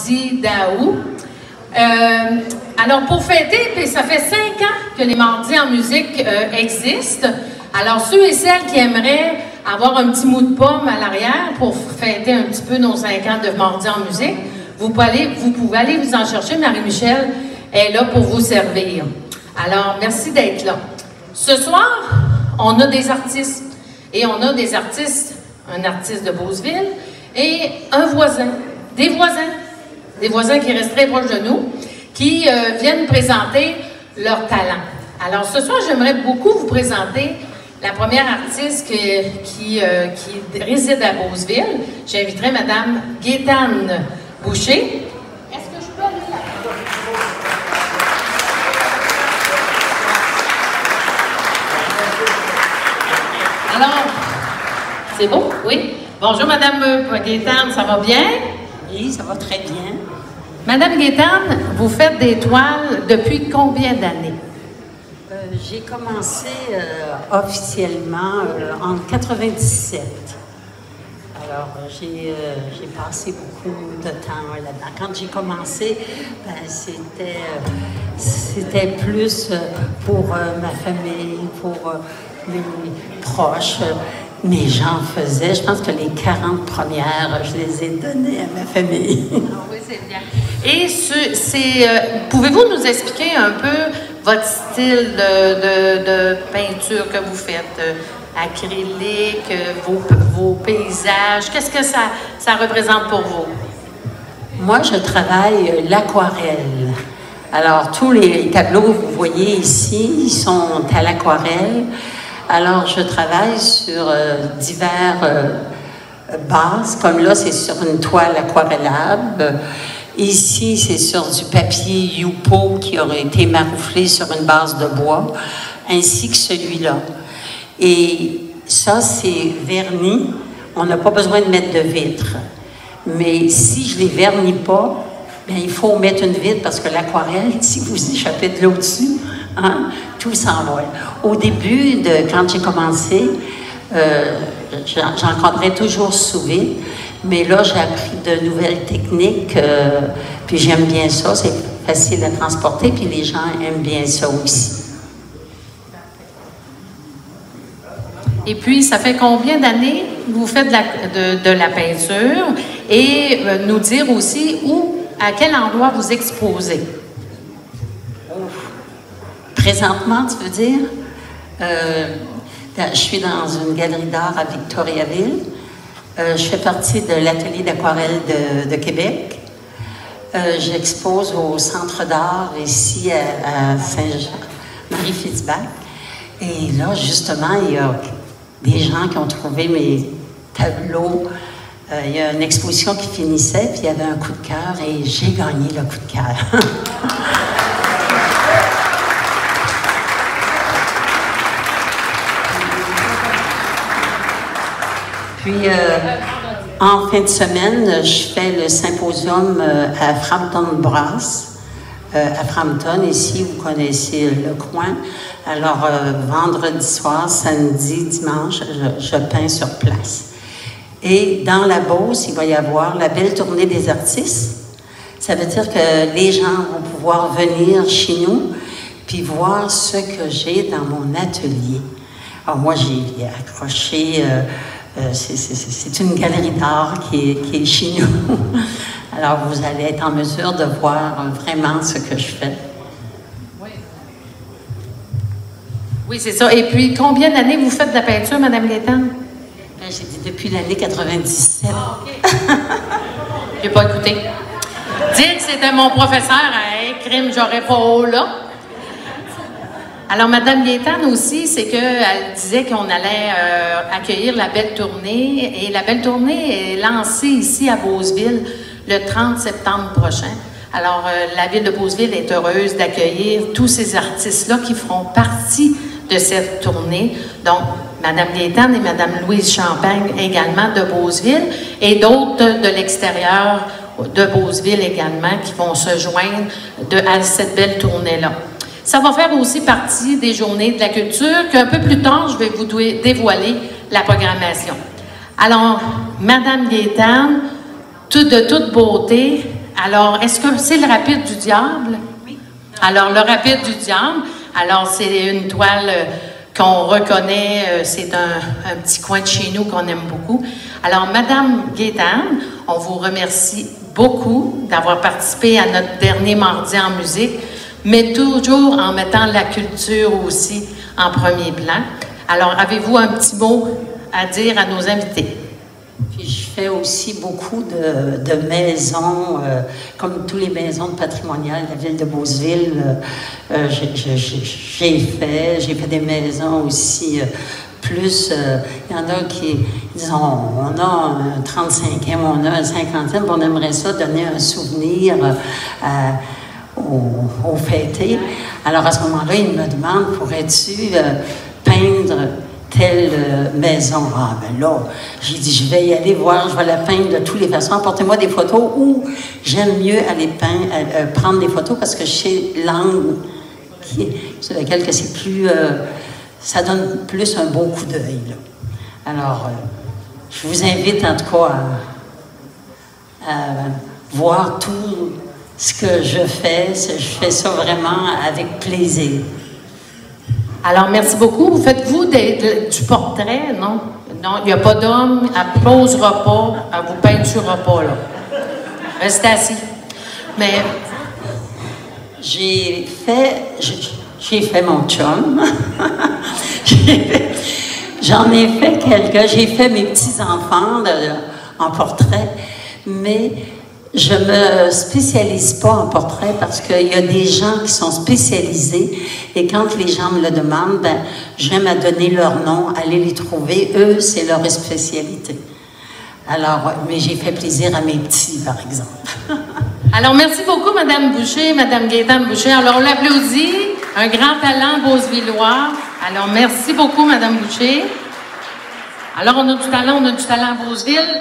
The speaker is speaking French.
Mardi d'Août. Alors, pour fêter, puis ça fait 5 ans que les Mardis en musique existent. Alors, ceux et celles qui aimeraient avoir un petit mot de pomme à l'arrière pour fêter un petit peu nos 5 ans de Mardis en musique, vous pouvez aller vous en chercher. Marie-Michel est là pour vous servir. Alors, merci d'être là. Ce soir, on a des artistes. Et on a des artistes, un artiste de Beauceville et un voisin, des voisins qui restent très proches de nous, qui viennent présenter leur talent. Alors, ce soir, j'aimerais beaucoup vous présenter la première artiste qui réside à Beauceville. J'inviterai Mme Gaétane Boucher. Est-ce que je peux aller là? Alors, c'est beau? Oui? Bonjour, Mme Gaétane, ça va bien? Oui, ça va très bien. Madame Gaétane, vous faites des toiles depuis combien d'années? J'ai commencé officiellement en 97. Alors, j'ai passé beaucoup de temps là-dedans. Quand j'ai commencé, ben, c'était plus pour ma famille, pour mes proches. Mais j'en faisais, je pense que les 40 premières, je les ai données à ma famille. Ah oui, c'est bien. Et pouvez-vous nous expliquer un peu votre style de peinture que vous faites? Acrylique, vos paysages, qu'est-ce que ça représente pour vous? Moi, je travaille l'aquarelle. Alors, tous les tableaux que vous voyez ici, ils sont à l'aquarelle. Alors, je travaille sur divers bases, comme là, c'est sur une toile aquarellable. Ici, c'est sur du papier Yupo qui aurait été marouflé sur une base de bois, ainsi que celui-là. Et ça, c'est verni. On n'a pas besoin de mettre de vitre. Mais si je ne les vernis pas, bien, il faut mettre une vitre parce que l'aquarelle, si vous échappez de l'eau dessus, hein, tout s'envole. Au début, quand j'ai commencé, j'encadrais toujours sous vide, mais là, j'ai appris de nouvelles techniques, puis j'aime bien ça, c'est facile à transporter, puis les gens aiment bien ça aussi. Et puis, ça fait combien d'années que vous faites de la peinture? Et nous dire aussi à quel endroit vous exposez? Présentement, tu veux dire? Je suis dans une galerie d'art à Victoriaville. Je fais partie de l'atelier d'aquarelle de Québec. J'expose au Centre d'art ici à Saint-Jean-Marie-Fitzbach. Et là, justement, il y a des gens qui ont trouvé mes tableaux. Il y a une exposition qui finissait, puis il y avait un coup de cœur et j'ai gagné le coup de cœur. Puis, en fin de semaine, je fais le symposium à Frampton Brass. À Frampton, ici, vous connaissez le coin. Alors, vendredi soir, samedi, dimanche, je peins sur place. Et dans la Beauce, il va y avoir la belle tournée des artistes. Ça veut dire que les gens vont pouvoir venir chez nous puis voir ce que j'ai dans mon atelier. Alors, moi, j'ai accroché... c'est une galerie d'art qui est chez nous. Alors, vous allez être en mesure de voir vraiment ce que je fais. Oui, c'est ça. Et puis, combien d'années vous faites de la peinture, Mme Gaétane? J'ai dit depuis l'année 97. Ah, OK. Je n'ai pas écouté. Dire que c'était mon professeur à crime, j'aurais pas haut là. Alors, Mme Gaétane aussi, c'est qu'elle disait qu'on allait accueillir la belle tournée. Et la belle tournée est lancée ici à Beauceville le 30 septembre prochain. Alors, la ville de Beauceville est heureuse d'accueillir tous ces artistes-là qui feront partie de cette tournée. Donc, Mme Gaétane et Mme Louise Champagne également de Beauceville et d'autres de l'extérieur de Beauceville également qui vont se joindre à cette belle tournée-là. Ça va faire aussi partie des Journées de la culture qu'un peu plus tard, je vais vous dévoiler la programmation. Alors, Mme Gaétane, de toute beauté, Alors, est-ce que c'est le Rapide du Diable? Oui. Alors, le Rapide du Diable, alors c'est une toile qu'on reconnaît, c'est un petit coin de chez nous qu'on aime beaucoup. Alors, Madame Gaétane, on vous remercie beaucoup d'avoir participé à notre dernier Mardi en musique, mais toujours en mettant la culture aussi en premier plan. Alors, avez-vous un petit mot à dire à nos invités? Puis je fais aussi beaucoup de maisons, comme toutes les maisons de patrimoniales de la ville de Beauceville. J'ai fait des maisons aussi. Plus, il y en a qui, disons, on a un 35e, on a un 50e, on aimerait ça donner un souvenir aux fêtés. Alors à ce moment-là, ils me demandent, pourrais-tu peindre telle maison? Ah ben là, j'ai dit, je vais y aller voir, je vais la peindre de toutes les façons. Apportez-moi des photos ou j'aime mieux aller prendre des photos parce que je sais l'angle sur lequel que c'est plus... ça donne plus un beau coup d'œil. Alors, je vous invite en tout cas à voir tout ce que je fais. Je fais ça vraiment avec plaisir. Alors, merci beaucoup. Faites-vous du portrait, non? Non, il n'y a pas d'homme, elle ne posera pas, elle ne vous peinturera pas, là. Restez assis. Mais... J'ai fait mon chum. J'en ai fait quelques. J'ai fait mes petits-enfants en portrait, mais je me spécialise pas en portrait parce qu'il y a des gens qui sont spécialisés et quand les gens me le demandent, ben, j'aime à donner leur nom, aller les trouver. Eux, c'est leur spécialité. Alors, mais j'ai fait plaisir à mes petits, par exemple. Alors, merci beaucoup, Mme Boucher, Mme Gaétane Boucher. Alors, on l'applaudit. Un grand talent beaucevillois. Alors, merci beaucoup, Mme Boucher. Alors, on a du talent à Beauceville.